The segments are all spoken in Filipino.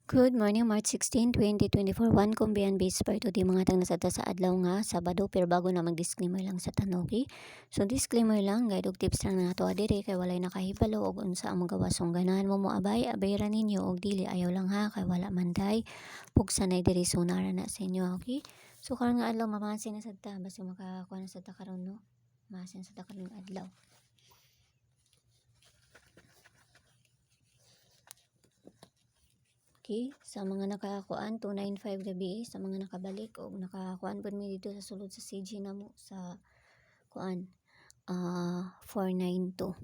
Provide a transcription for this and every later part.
Good morning, March 16, 2024. One kumbiyan base per to di mga tang nasada sa adlaw nga Sabado. Pero bago na mag-disclaimer lang sa tanogi. So disclaimer lang, guide og tips lang na ato adiri kay walay nakahibalo og unsa ang magawasong ganahan mo moabay, ra ninyo og dili ayaw lang ha kay wala manday. Pugsanay diri sunara na sa inyo, okay? So karon nga adlaw mamasin na sad ta basta makakuha na sad ta karon no. Masin sad ta karon adlaw. Okay, sa mga nakakuan 295 gabi, sa mga nakabalik o nakakuan pud mi dito sa sulod sa CG namo sa kuan 492.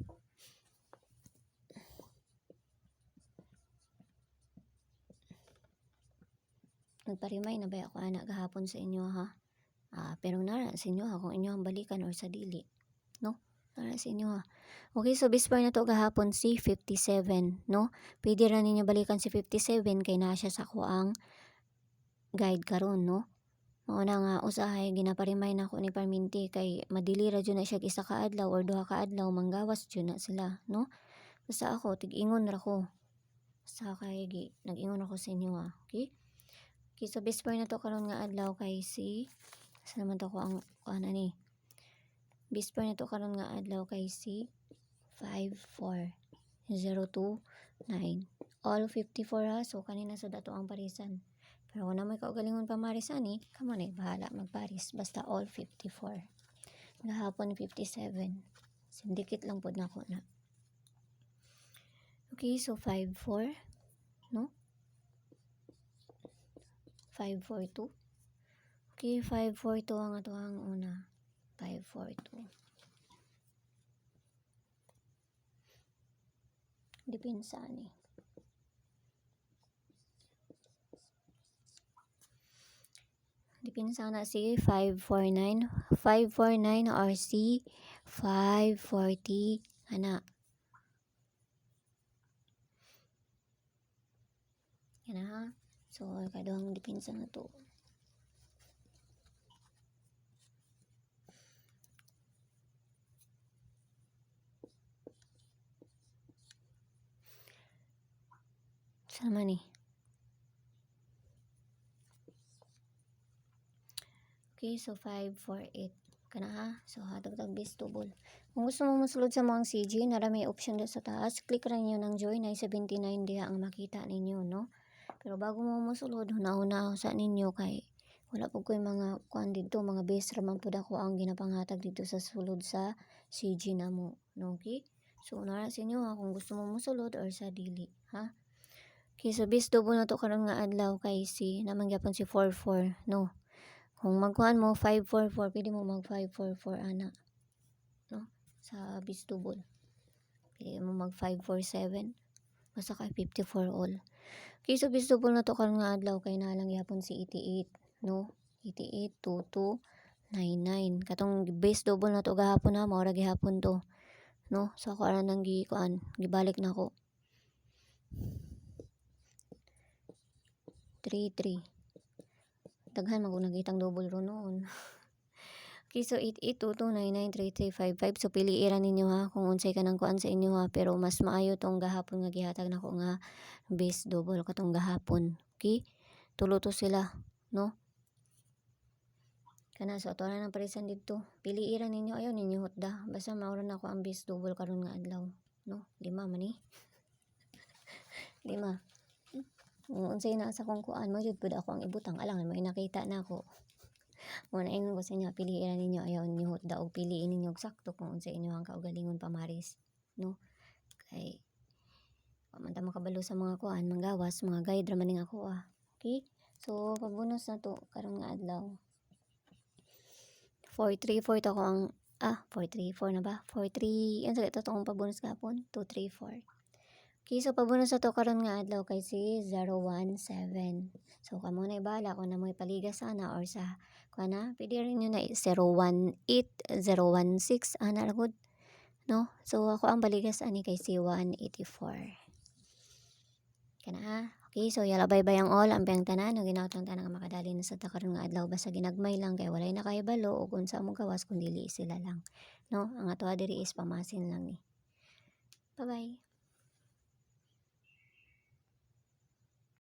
Nagparimay na ba ako anak gahapon sa inyo ha? Pero nara sa inyo ha kung inyo ang balikan or sa dili, no? Nara sa inyo ha. Okay, so bisper na to gahapon si 57, no? Pwede ra ninyo balikan si 57 kay naa siya sa kuang guide karon, no? Mauna nga usahay ginaparimay na ko ni Parminti kay madili ra jud na siya isa ka adlaw or duha ka adlaw manggawas jud na sila, no? Basta ako tig-ingon ra ko. Basta kay nag-ingon ako sa inyo ha. Okay? Okay, so bisper na to karon nga adlaw kay si sa naman to ko ang ano ni. Bisper na to karon nga adlaw kay si 54029. All 54 ha. So kanina sa dato ang parisan. Pero kung na may kaugalingon pa maris ani, kamo na bahala magparis. Basta all 54. Gahapon 57. Sindikit lang pod nako na. Okay, so 54, no? 542. Okay, 542 ang ato ang una. 542. Dipinsa ni. Dipinsa na si 549. 549 or si 540. Ana. Yan ha. So, kaduhang dipinsa na to. Sama ni. Okay, so 548. Kana ha. So, hatag-tag base double. Kung gusto mo masulod sa mga CG, narami option doon sa taas. Click rin nyo ng join ay 79 diha ang makita ninyo, no? Pero bago mo masulod, huna-huna sa ninyo kay wala po ko yung mga kuan dito, mga base raman po ako ang ginapanghatag dito sa sulod sa CG na mo, no? Okay? So, nara sa inyo ha, kung gusto mo masulod or sa dili, ha? Okay, so base double na to karon nga adlaw kay si naman gyapon si 44, no? Kung magkuhan mo 544, pwede mo mag 544 ana, no? Sa base double. Pwede mo mag 547. Basta kay 54 all. Okay, so base double na to karon nga adlaw kay nalang yapon si 88, no? 88 2299. Katong base double na to gahapon na mao ra gihapon to, no? So ako ara nang gibalik na ko. 33. Daghan magug nagitang double ro noon. Okay, so 8822993355. So pili ra ninyo ha kung unsay kanang kuan sa inyo ha, pero mas maayo tong gahapon nga gihatag nako nga base double katong gahapon. Okay? Tulo to sila, no? Kana so ato na ng parisan dito. Pili ra ninyo, ayaw ninyo hutda. Basta maura na ko ang base double karon nga adlaw, no? 5 man ni. 5. Unsay na sa kung kuan mo jud pud ako ang ibutang alang may nakita na ako. Muna ingon ko sa inyo, piliin ninyo ayaw ninyo hutda o piliin ninyo sakto kung unsay inyo ang kaugalingon pamaris, no? Kay man ta makabalo sa mga kuan, manggawas, mga guide ra maning ako ah. Okay? So pabonus na to karong nga adlaw. 434 to ko ang 434 na ba? 43 unsa ito tong pabonus gapon? 234. Okay, so pabonus na to karon nga adlaw kay si 017. So kamo na ibala kung na mo ipaliga sana or sa kuana, pwede rin nyo na 018, 016 ana ra gud, no? So ako ang baligas ani kay si 184. Kana ha. Okay, so yala bye-bye ang all ang piyang tanan no ginaot lang tanan nga makadali na sa karon nga adlaw basta ginagmay lang kay walay nakahibalo og unsa mo gawas kun dili sila lang, no? Ang ato diri is pamasin lang ni. Bye-bye.